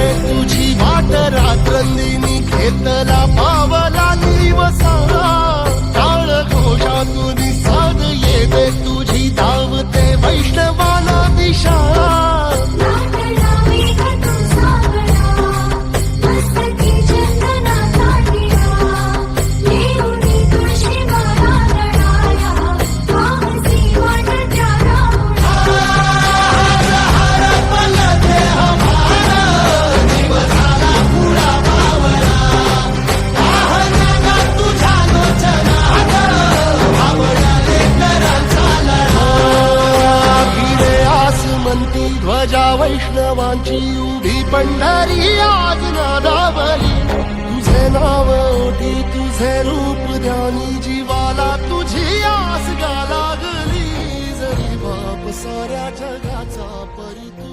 येते तुझी वाट रात्रंदिनी घेतला पावला दिवसा टाळ घोषातून साध येते तुझी धावते वैष्णवाला दिशा ध्वजा वैष्णवांची उभी पंढरी आज नादावली तुझे नाव ओटी तुझे रूप ध्यानी जीवाला तुझी आस गा लागली जरी बाप साऱ्या जगाचा परी